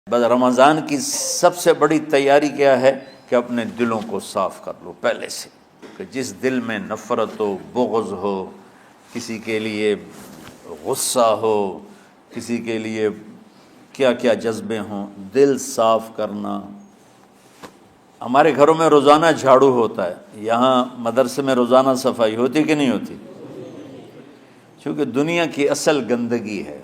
بس رمضان کی سب سے بڑی تیاری کیا ہے کہ اپنے دلوں کو صاف کر لو پہلے سے، کہ جس دل میں نفرت ہو، بغض ہو، کسی کے لیے غصہ ہو، کسی کے لیے کیا کیا جذبے ہوں، دل صاف کرنا۔ ہمارے گھروں میں روزانہ جھاڑو ہوتا ہے، یہاں مدرسے میں روزانہ صفائی ہوتی کہ نہیں ہوتی؟ کیونکہ دنیا کی اصل گندگی ہے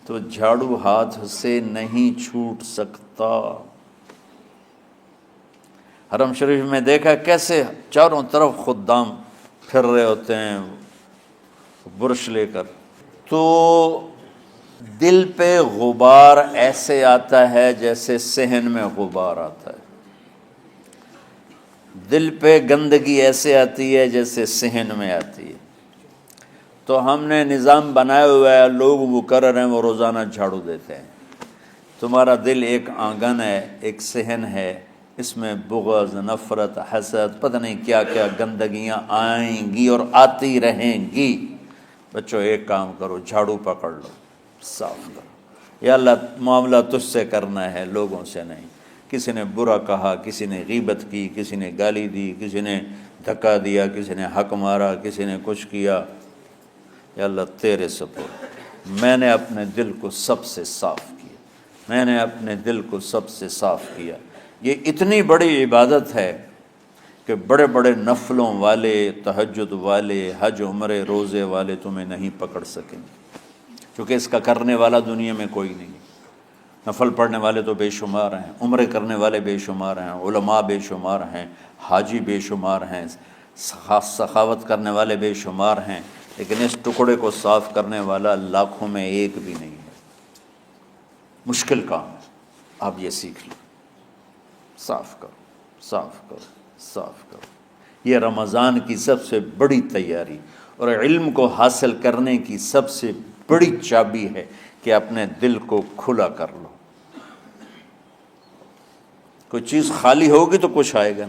تو جھاڑو ہاتھ سے نہیں چھوٹ سکتا۔ حرم شریف میں دیکھا کیسے چاروں طرف خدام پھر رہے ہوتے ہیں برش لے کر، تو دل پہ غبار ایسے آتا ہے جیسے صحن میں غبار آتا ہے، دل پہ گندگی ایسے آتی ہے جیسے صحن میں آتی ہے۔ تو ہم نے نظام بنایا ہوا ہے، لوگ مقرر ہیں وہ روزانہ جھاڑو دیتے ہیں۔ تمہارا دل ایک آنگن ہے، ایک صحن ہے، اس میں بغض، نفرت، حسد، پتہ نہیں کیا کیا گندگیاں آئیں گی اور آتی رہیں گی۔ بچوں ایک کام کرو، جھاڑو پکڑ لو، صاف کرو۔ یا اللہ معاملہ تجھ سے کرنا ہے، لوگوں سے نہیں۔ کسی نے برا کہا، کسی نے غیبت کی، کسی نے گالی دی، کسی نے دھکا دیا، کسی نے حق مارا، کسی نے کچھ کیا، یا اللہ تیرے سپرد میں نے اپنے دل کو سب سے صاف کیا، میں نے اپنے دل کو سب سے صاف کیا۔ یہ اتنی بڑی عبادت ہے کہ بڑے بڑے نفلوں والے، تہجد والے، حج عمرے روزے والے تمہیں نہیں پکڑ سکیں گے، کیونکہ اس کا کرنے والا دنیا میں کوئی نہیں۔ نفل پڑھنے والے تو بے شمار ہیں، عمرے کرنے والے بے شمار ہیں، علماء بے شمار ہیں، حاجی بے شمار ہیں، سخاوت کرنے والے بے شمار ہیں، لیکن اس ٹکڑے کو صاف کرنے والا لاکھوں میں ایک بھی نہیں ہے۔ مشکل کام ہے، آپ یہ سیکھ لیں، صاف کرو، صاف کرو، صاف کرو۔ یہ رمضان کی سب سے بڑی تیاری اور علم کو حاصل کرنے کی سب سے بڑی چابی ہے کہ اپنے دل کو کھلا کر لو۔ کوئی چیز خالی ہوگی تو کچھ آئے گا۔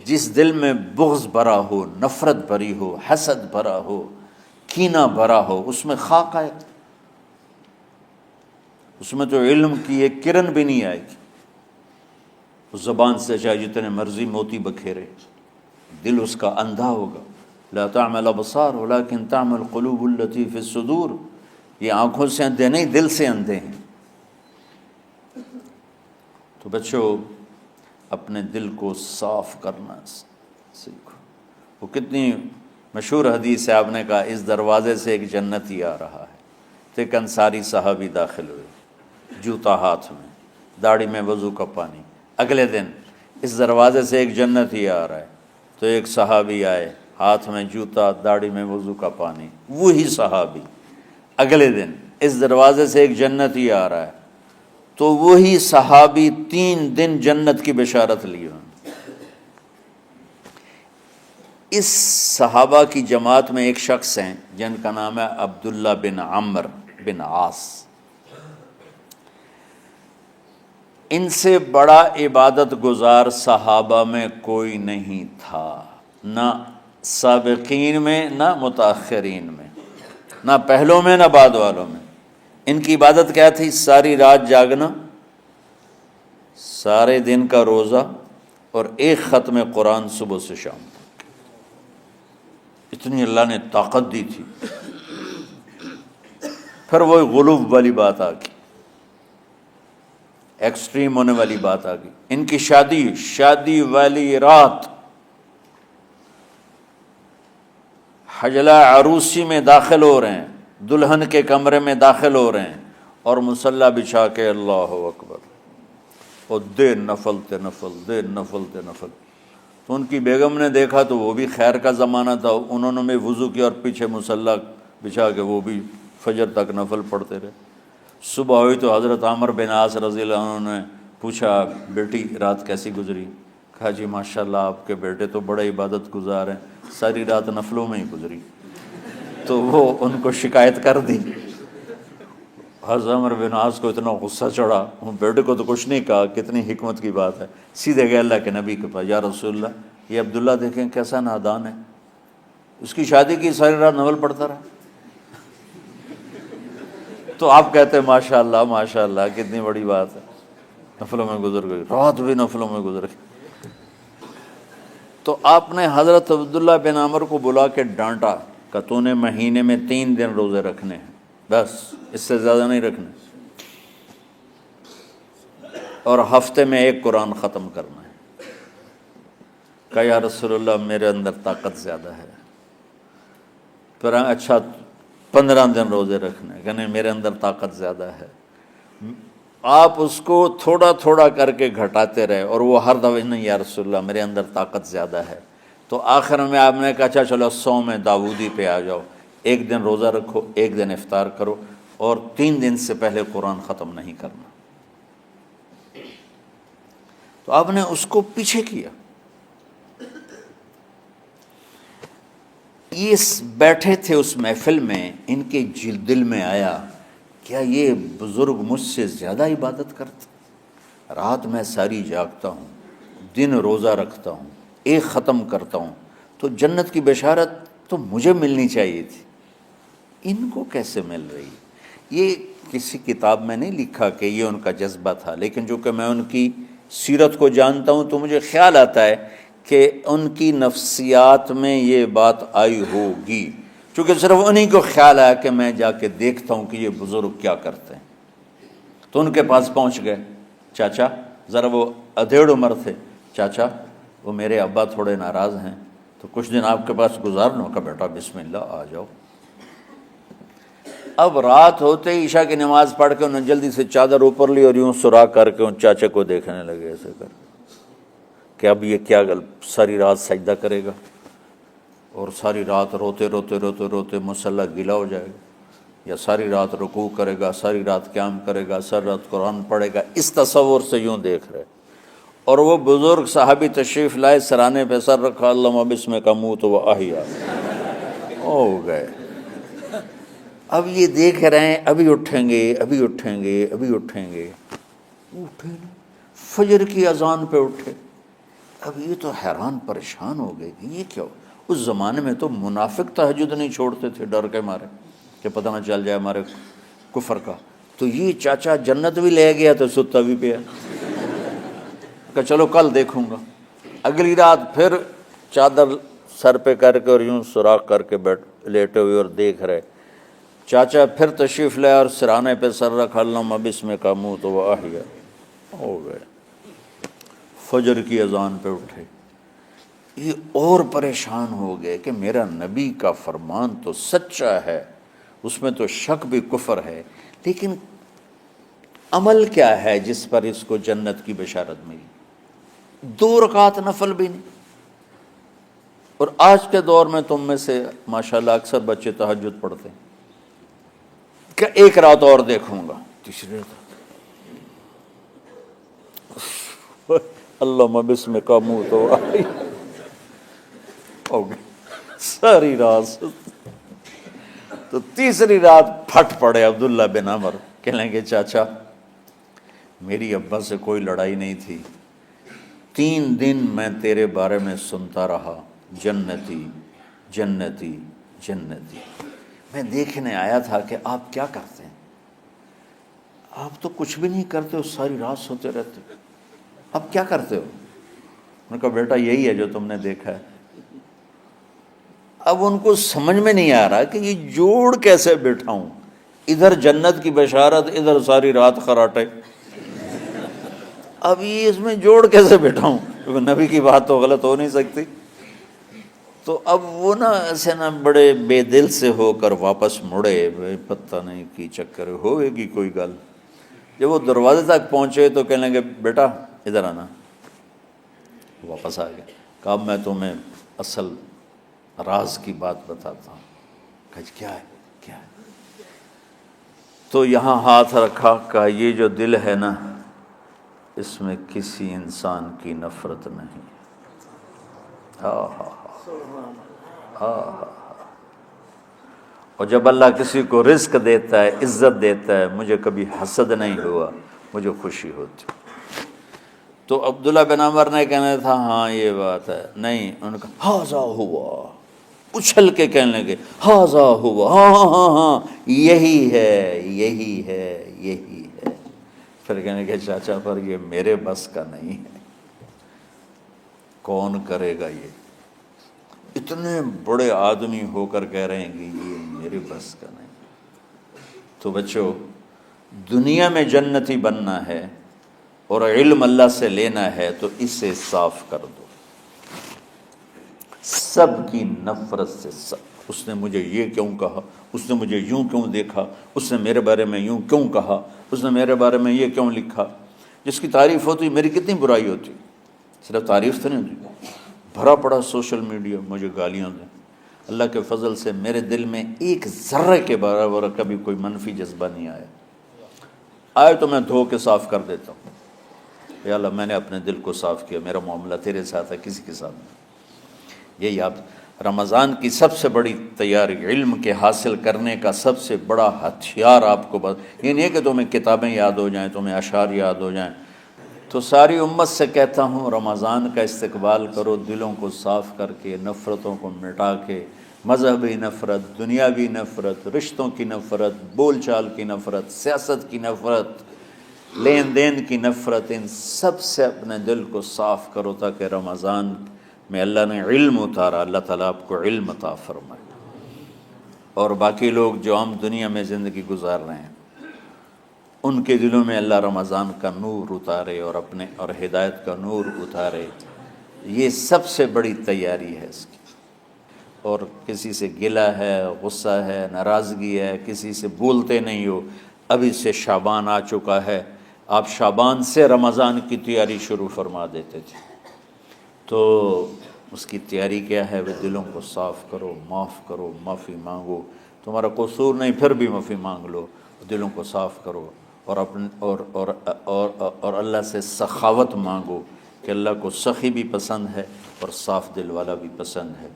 جس دل میں بغض بھرا ہو، نفرت بھری ہو، حسد بھرا ہو، کینہ بھرا ہو، اس میں خاک آئے گا، اس میں تو علم کی ایک کرن بھی نہیں آئے گی۔ اس زبان سے چاہے جتنے مرضی موتی بکھیرے، دل اس کا اندھا ہوگا۔ لا تعمل ابصار ولکن تعمل قلوب التي في الصدور۔ یہ آنکھوں سے اندھے نہیں، دل سے اندھے ہیں۔ تو بچوں اپنے دل کو صاف کرنا سیکھو۔ وہ کتنی مشہور حدیث ہے، آپ نے کہا اس دروازے سے ایک جنتی آ رہا ہے، تو ایک انصاری صحابی داخل ہوئے، جوتا ہاتھ میں، داڑھی میں وضو کا پانی۔ اگلے دن اس دروازے سے ایک جنتی آ رہا ہے، تو ایک صحابی آئے، ہاتھ میں جوتا، داڑھی میں وضو کا پانی، وہی صحابی۔ اگلے دن اس دروازے سے ایک جنتی آ رہا ہے، تو وہی صحابی 3 دن جنت کی بشارت لی انہوں نے۔ اس صحابہ کی جماعت میں ایک شخص ہیں جن کا نام ہے عبداللہ بن عمر بن عاص۔ ان سے بڑا عبادت گزار صحابہ میں کوئی نہیں تھا، نہ سابقین میں نہ متاخرین میں، نہ پہلوں میں نہ بعد والوں میں۔ ان کی عبادت کیا تھی؟ ساری رات جاگنا، سارے دن کا روزہ، اور ایک ختم قرآن صبح سے شام تک۔ اتنی اللہ نے طاقت دی تھی۔ پھر وہی غلوب والی بات آ گئی، ایکسٹریم ہونے والی بات آ گئی۔ ان کی شادی والی رات حجلہ عروسی میں داخل ہو رہے ہیں، دلہن کے کمرے میں داخل ہو رہے ہیں، اور مصلی بچھا کے اللہ اکبر، اور دیر نفل تے نفل، دیر نفل تے نفل۔ تو ان کی بیگم نے دیکھا تو وہ بھی خیر کا زمانہ تھا، انہوں نے بھی وضو کیا اور پیچھے مصلی بچھا کے وہ بھی فجر تک نفل پڑھتے رہے۔ صبح ہوئی تو حضرت عمر بن عاص رضی اللہ عنہ نے پوچھا، بیٹی رات کیسی گزری؟ کہا جی ماشاءاللہ آپ کے بیٹے تو بڑے عبادت گزار ہیں، ساری رات نفلوں میں ہی گزری۔ تو وہ ان کو شکایت کر دی۔ حضرت عمر بن عاص کو اتنا غصہ چڑھا، وہ بیٹے کو تو کچھ نہیں کہا، کتنی حکمت کی بات ہے، سیدھے گئے اللہ کے نبی کے پاس، یا رسول اللہ یہ عبداللہ دیکھیں کیسا نادان ہے، اس کی شادی کی ساری رات نفل پڑھتا رہا۔ تو آپ کہتے ہیں ماشاء اللہ کتنی بڑی بات ہے، نفلوں میں گزر گئی، رات بھی نفلوں میں گزر گئی۔ تو آپ نے حضرت عبداللہ بن عمر کو بلا کے ڈانٹا کہ تو نے مہینے میں 3 دن روزے رکھنے ہیں، بس اس سے زیادہ نہیں رکھنے، اور ہفتے میں 1 قرآن ختم کرنا ہے۔ کہا یا رسول اللہ میرے اندر طاقت زیادہ ہے۔ پھر اچھا 15 دن روزے رکھنے، کہ نہیں میرے اندر طاقت زیادہ ہے۔ آپ اس کو تھوڑا تھوڑا کر کے گھٹاتے رہے، اور وہ ہر دفعہ نہیں یا رسول اللہ میرے اندر طاقت زیادہ ہے۔ تو آخر میں آپ نے کہا اچھا چلو صوم داؤدی پہ آ جاؤ، 1 دن روزہ رکھو، 1 دن افطار کرو، اور 3 دن سے پہلے قرآن ختم نہیں کرنا۔ تو آپ نے اس کو پیچھے کیا۔ یہ بیٹھے تھے اس محفل میں، ان کے دل میں آیا کیا یہ بزرگ مجھ سے زیادہ عبادت کرتا؟ رات میں ساری جاگتا ہوں، دن روزہ رکھتا ہوں، 1 ختم کرتا ہوں، تو جنت کی بشارت تو مجھے ملنی چاہیے تھی، ان کو کیسے مل رہی؟ یہ کسی کتاب میں نہیں لکھا کہ یہ ان کا جذبہ تھا، لیکن جو کہ میں ان کی سیرت کو جانتا ہوں تو مجھے خیال آتا ہے کہ ان کی نفسیات میں یہ بات آئی ہوگی، چونکہ صرف انہی کو خیال آیا کہ میں جا کے دیکھتا ہوں کہ یہ بزرگ کیا کرتے ہیں۔ تو ان کے پاس پہنچ گئے، چاچا، ذرا وہ ادھیڑ عمر تھے، چاچا وہ میرے ابا تھوڑے ناراض ہیں، تو کچھ دن آپ کے پاس گزارنا کا، بیٹا بسم اللہ آ جاؤ۔ اب رات ہوتے ہی عشاء کی نماز پڑھ کے انہوں نے جلدی سے چادر اوپر لی اور یوں سراغ کر کے ان چاچے کو دیکھنے لگے ایسے کر کہ اب یہ کیا ساری رات سجدہ کرے گا، اور ساری رات روتے روتے روتے روتے مصلی گیلا ہو جائے گا، یا ساری رات رکوع کرے گا، ساری رات قیام کرے گا، ساری رات قرآن پڑھے گا، اس تصور سے یوں دیکھ رہے۔ اور وہ بزرگ صحابی تشریف لائے، سرانے پہ سر رکھا، اللہم بسمک اموت و احیا، ہو گئے۔ اب یہ دیکھ رہے ہیں ابھی اٹھیں گے، ابھی اٹھیں گے، ابھی اٹھیں گے، اٹھے نا، فجر کی اذان پہ اٹھے۔ اب یہ تو حیران پریشان ہو گئے کہ یہ کیا ہو؟ اس زمانے میں تو منافق تہجد نہیں چھوڑتے تھے ڈر کے مارے کہ پتہ نہ چل جائے ہمارے کفر کا، تو یہ چاچا جنت بھی لے گیا تو ستا بھی پیا کہ چلو کل دیکھوں گا۔ اگلی رات پھر چادر سر پہ کر کے اور یوں سوراخ کر کے لیٹے ہوئے اور دیکھ رہے۔ چاچا پھر تشریف لائے اور سرانے پہ سر رکھا، اللہم بسمک اموت و احیا، ہو گئے۔ فجر کی اذان پہ اٹھے، یہ اور پریشان ہو گئے کہ میرا نبی کا فرمان تو سچا ہے، اس میں تو شک بھی کفر ہے، لیکن عمل کیا ہے جس پر اس کو جنت کی بشارت ملی؟ 2 رکعت نفل بھی نہیں۔ اور آج کے دور میں تم میں سے ماشاءاللہ اکثر بچے تہجد پڑھتے ہیں کہ 1 رات اور دیکھوں گا، تیسری رات اللہم بسمک اموت و احیا، ہو گئی ساری رات۔ تو تیسری رات پھٹ پڑے عبداللہ بن عمر، کہنے گے چاچا میری ابا سے کوئی لڑائی نہیں تھی، 3 دن میں تیرے بارے میں سنتا رہا، جنتی جنتی جنتی۔ میں دیکھنے آیا تھا کہ آپ کیا کرتے ہیں، آپ تو کچھ بھی نہیں کرتے ہو، ساری رات سوتے رہتے ہو، اب کیا کرتے ہو؟ میں نے کہا بیٹا یہی ہے جو تم نے دیکھا ہے۔ اب ان کو سمجھ میں نہیں آ رہا کہ یہ جوڑ کیسے بٹھاؤں، ادھر جنت کی بشارت، ادھر ساری رات خراٹے، اب یہ اس میں جوڑ کیسے بٹھاؤں، کیونکہ نبی کی بات تو غلط ہو نہیں سکتی۔ تو اب وہ نا ایسے نا بڑے بے دل سے ہو کر واپس مڑے، پتہ نہیں کی چکر ہوئے گی کوئی گل۔ جب وہ دروازے تک پہنچے تو کہنے لگے بیٹا ادھر آنا، واپس آ گیا۔ کہا میں تمہیں اصل راز کی بات بتاتا ہوں۔ کہا کیا ہے کیا ہے؟ تو یہاں ہاتھ رکھا، کہا یہ جو دل ہے نا اس میں کسی انسان کی نفرت نہیں۔ اور جب اللہ کسی کو رزق دیتا ہے، عزت دیتا ہے، مجھے کبھی حسد نہیں ہوا، مجھے خوشی ہوتی۔ تو عبداللہ بن عمر نے کہنا تھا ہاں یہ بات ہے، نہیں، انہوں نے کہا ہاذا ہوا، اچھل کے کہنے لگے ہاذا ہوا، ہاں ہاں ہاں ہاں یہی ہے یہی ہے یہی ہے۔ پھر کہنے لگے چاچا پر یہ میرے بس کا نہیں ہے، کون کرے گا یہ؟ اتنے بڑے آدمی ہو کر کہہ رہے ہیں کہ یہ میرے بس کا نہیں۔ تو بچوں، دنیا میں جنتی بننا ہے اور علم اللہ سے لینا ہے تو اسے صاف کر دو، سب کی نفرت سے۔ سب، اس نے مجھے یہ کیوں کہا، اس نے مجھے یوں کیوں دیکھا، اس نے میرے بارے میں یوں کیوں کہا، اس نے میرے بارے میں یہ کیوں لکھا۔ جس کی تعریف ہوتی میری کتنی برائی ہوتی، صرف تعریف تو نہیں ہوتی، بھرا پڑا سوشل میڈیا مجھے گالیاں دیں۔ اللہ کے فضل سے میرے دل میں ایک ذرے کے برابر کبھی کوئی منفی جذبہ نہیں آیا، آئے تو میں دھو کے صاف کر دیتا ہوں، یا اللہ میں نے اپنے دل کو صاف کیا، میرا معاملہ تیرے ساتھ ہے، کسی کے ساتھ نہیں۔ یہی آپ رمضان کی سب سے بڑی تیاری، علم کے حاصل کرنے کا سب سے بڑا ہتھیار آپ کو یہ نہیں ہے کہ تمہیں کتابیں یاد ہو جائیں، تمہیں اشعار یاد ہو جائیں۔ تو ساری امت سے کہتا ہوں رمضان کا استقبال کرو دلوں کو صاف کر کے، نفرتوں کو مٹا کے، مذہبی نفرت، دنیاوی نفرت، رشتوں کی نفرت، بول چال کی نفرت، سیاست کی نفرت، لین دین کی نفرت، ان سب سے اپنے دل کو صاف کرو تاکہ رمضان میں اللہ نے علم اتارا، اللہ تعالیٰ آپ کو علم عطا فرمائے، اور باقی لوگ جو عام دنیا میں زندگی گزار رہے ہیں ان کے دلوں میں اللہ رمضان کا نور اتارے اور ہدایت کا نور اتارے۔ یہ سب سے بڑی تیاری ہے اس کی۔ اور کسی سے گلہ ہے، غصہ ہے، ناراضگی ہے، کسی سے بولتے نہیں ہو، ابھی سے شعبان آ چکا ہے، آپ شعبان سے رمضان کی تیاری شروع فرما دیتے تھے، تو اس کی تیاری کیا ہے؟ وہ دلوں کو صاف کرو، معاف کرو، معافی مانگو، تمہارا قصور نہیں پھر بھی معافی مانگ لو، دلوں کو صاف کرو، اور اللہ سے سخاوت مانگو کہ اللہ کو سخی بھی پسند ہے اور صاف دل والا بھی پسند ہے۔